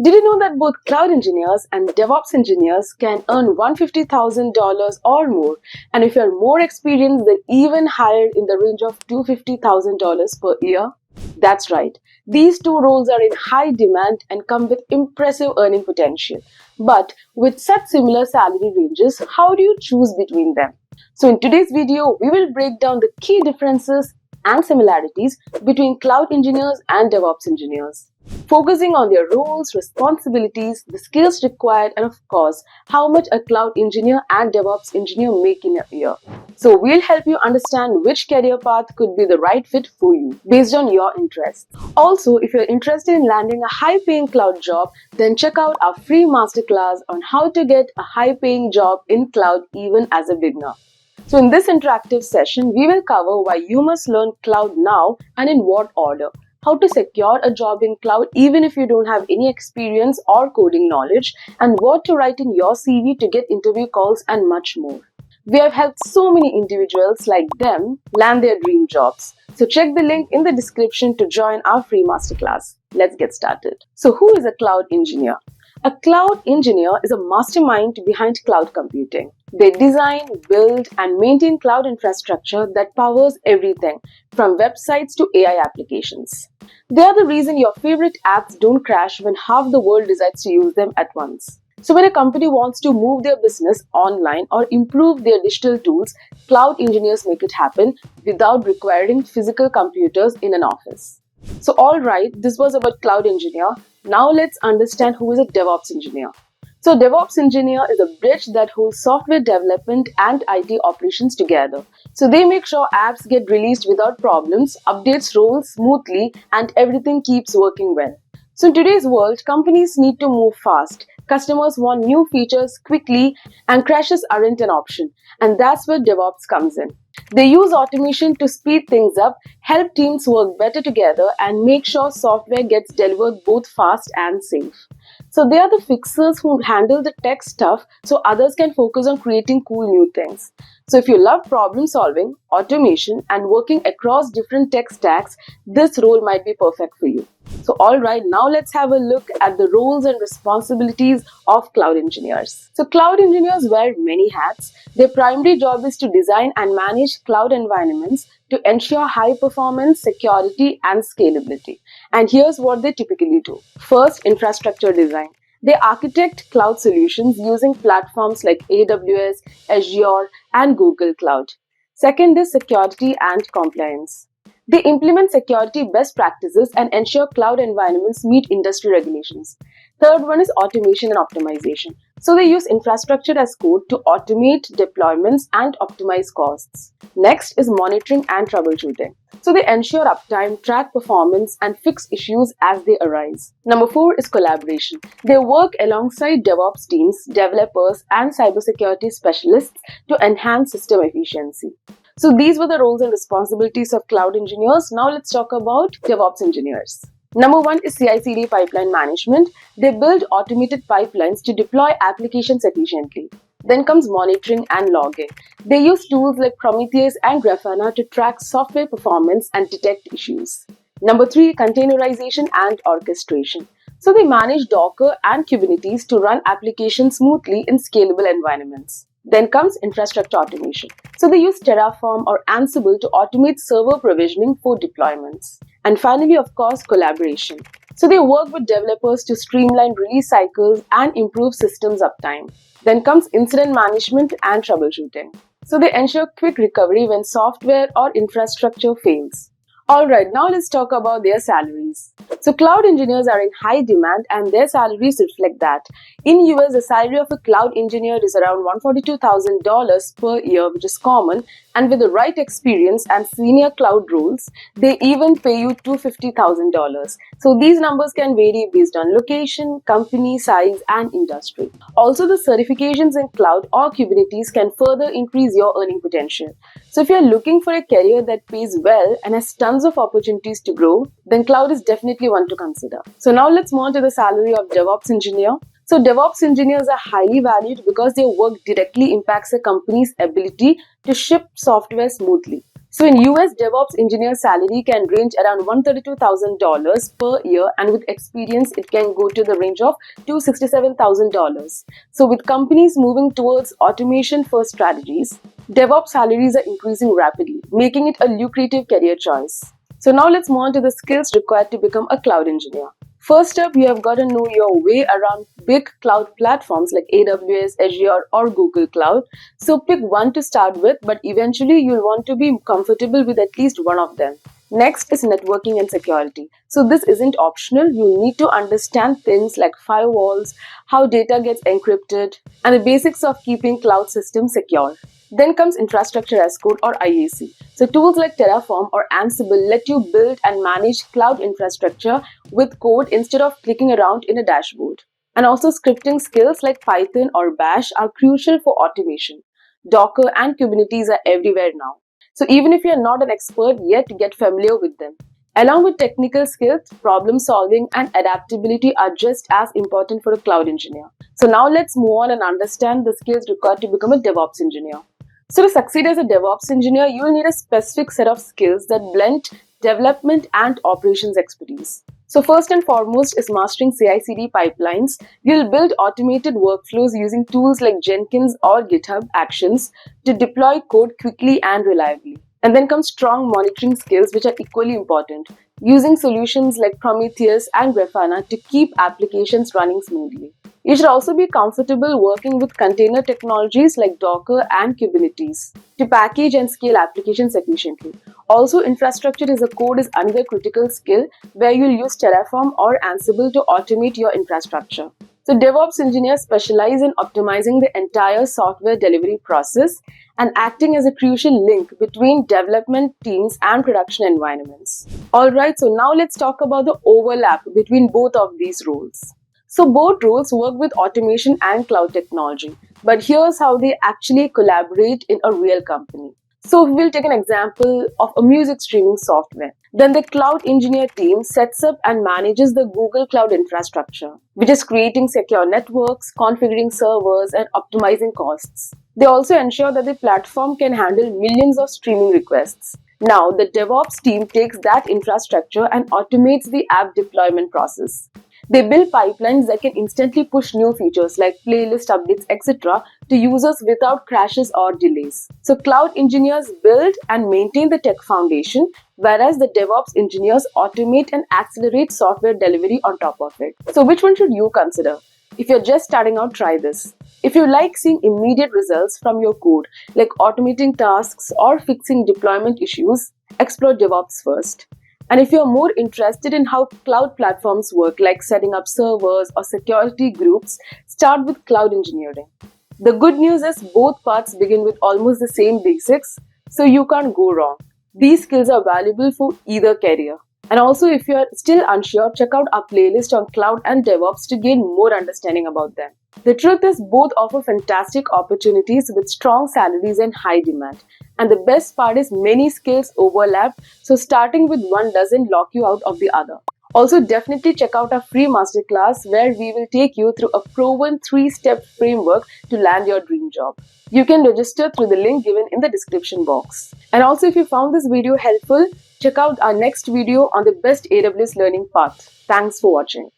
Did you know that both cloud engineers and DevOps engineers can earn $150,000 or more, and if you're more experienced, then even higher in the range of $250,000 per year? That's right. These two roles are in high demand and come with impressive earning potential. But with such similar salary ranges, how do you choose between them? So in today's video, we will break down the key differences and similarities between cloud engineers and DevOps engineers, focusing on their roles, responsibilities, the skills required, and of course, how much a cloud engineer and DevOps engineer make in a year. So we'll help you understand which career path could be the right fit for you based on your interests. Also, if you're interested in landing a high-paying cloud job, then check out our free masterclass on how to get a high-paying job in cloud even as a beginner. So in this interactive session, we will cover why you must learn cloud now and in what order, how to secure a job in cloud even if you don't have any experience or coding knowledge, and what to write in your CV to get interview calls, and much more. We have helped so many individuals like them land their dream jobs. So check the link in the description to join our free masterclass. Let's get started. So who is a cloud engineer? A cloud engineer is a mastermind behind cloud computing. They design, build, and maintain cloud infrastructure that powers everything from websites to AI applications. They are the reason your favorite apps don't crash when half the world decides to use them at once. So when a company wants to move their business online or improve their digital tools, cloud engineers make it happen without requiring physical computers in an office. So alright, this was about cloud engineer. Now let's understand who is a DevOps engineer. So DevOps engineer is a bridge that holds software development and IT operations together. So they make sure apps get released without problems, updates roll smoothly, and everything keeps working well. So in today's world, companies need to move fast. Customers want new features quickly, and crashes aren't an option. And that's where DevOps comes in. They use automation to speed things up, help teams work better together, and make sure software gets delivered both fast and safe. So they are the fixers who handle the tech stuff so others can focus on creating cool new things. So if you love problem solving, automation, and working across different tech stacks, this role might be perfect for you. So alright, now let's have a look at the roles and responsibilities of cloud engineers. So cloud engineers wear many hats. Their primary job is to design and manage cloud environments to ensure high performance, security, and scalability. And here's what they typically do. First, infrastructure design. They architect cloud solutions using platforms like AWS, Azure, and Google Cloud. Second is security and compliance. They implement security best practices and ensure cloud environments meet industry regulations. Third one is automation and optimization. So they use infrastructure as code to automate deployments and optimize costs. Next is monitoring and troubleshooting. So they ensure uptime, track performance, and fix issues as they arise. Number 4 is collaboration. They work alongside DevOps teams, developers, and cybersecurity specialists to enhance system efficiency. So these were the roles and responsibilities of cloud engineers. Now let's talk about DevOps engineers. Number 1 is CI/CD pipeline management. They build automated pipelines to deploy applications efficiently. Then comes monitoring and logging. They use tools like Prometheus and Grafana to track software performance and detect issues. Number 3, containerization and orchestration. So they manage Docker and Kubernetes to run applications smoothly in scalable environments. Then comes infrastructure automation. So they use Terraform or Ansible to automate server provisioning for deployments. And finally, of course, collaboration. So they work with developers to streamline release cycles and improve systems uptime. Then comes incident management and troubleshooting. So they ensure quick recovery when software or infrastructure fails. Alright, now let's talk about their salaries. So cloud engineers are in high demand and their salaries reflect that. In US, the salary of a cloud engineer is around $142,000 per year, which is common, and with the right experience and senior cloud roles, they even pay you $250,000. So these numbers can vary based on location, company size, and industry. Also, the certifications in cloud or Kubernetes can further increase your earning potential. So if you're looking for a career that pays well and has tons of opportunities to grow, then cloud is definitely one to consider. So now let's move on to the salary of DevOps engineer. So DevOps engineers are highly valued because their work directly impacts a company's ability to ship software smoothly. So in US, DevOps engineer salary can range around $132,000 per year, and with experience, it can go to the range of $267,000. So with companies moving towards automation-first strategies, DevOps salaries are increasing rapidly, making it a lucrative career choice. So now let's move on to the skills required to become a cloud engineer. First up, you have got to know your way around big cloud platforms like AWS, Azure, or Google Cloud. So pick one to start with, but eventually you'll want to be comfortable with at least one of them. Next is networking and security. So this isn't optional. You need to understand things like firewalls, how data gets encrypted, and the basics of keeping cloud systems secure. Then comes infrastructure as code or IAC. So tools like Terraform or Ansible let you build and manage cloud infrastructure with code instead of clicking around in a dashboard. And also scripting skills like Python or Bash are crucial for automation. Docker and Kubernetes are everywhere now. So even if you're not an expert yet, get familiar with them. Along with technical skills, problem solving and adaptability are just as important for a cloud engineer. So now let's move on and understand the skills required to become a DevOps engineer. So to succeed as a DevOps engineer, you will need a specific set of skills that blend development and operations expertise. So first and foremost is mastering CI/CD pipelines. You'll build automated workflows using tools like Jenkins or GitHub Actions to deploy code quickly and reliably. And then comes strong monitoring skills, which are equally important, using solutions like Prometheus and Grafana to keep applications running smoothly. You should also be comfortable working with container technologies like Docker and Kubernetes to package and scale applications efficiently. Also, infrastructure as a code is another critical skill where you'll use Terraform or Ansible to automate your infrastructure. So DevOps engineers specialize in optimizing the entire software delivery process and acting as a crucial link between development teams and production environments. Alright, so now let's talk about the overlap between both of these roles. So both roles work with automation and cloud technology, but here's how they actually collaborate in a real company. So we'll take an example of a music streaming software. Then the cloud engineer team sets up and manages the Google Cloud infrastructure, which is creating secure networks, configuring servers, and optimizing costs. They also ensure that the platform can handle millions of streaming requests. Now, the DevOps team takes that infrastructure and automates the app deployment process. They build pipelines that can instantly push new features like playlist updates, etc. to users without crashes or delays. So cloud engineers build and maintain the tech foundation, whereas the DevOps engineers automate and accelerate software delivery on top of it. So which one should you consider? If you're just starting out, try this. If you like seeing immediate results from your code, like automating tasks or fixing deployment issues, explore DevOps first. And if you're more interested in how cloud platforms work, like setting up servers or security groups, start with cloud engineering. The good news is both paths begin with almost the same basics, so you can't go wrong. These skills are valuable for either career. And also, if you're still unsure, check out our playlist on cloud and DevOps to gain more understanding about them. The truth is, both offer fantastic opportunities with strong salaries and high demand. And the best part is many skills overlap, so starting with one doesn't lock you out of the other. Also, definitely check out our free masterclass where we will take you through a proven 3-step framework to land your dream job. You can register through the link given in the description box. And also, if you found this video helpful, check out our next video on the best AWS learning path. Thanks for watching.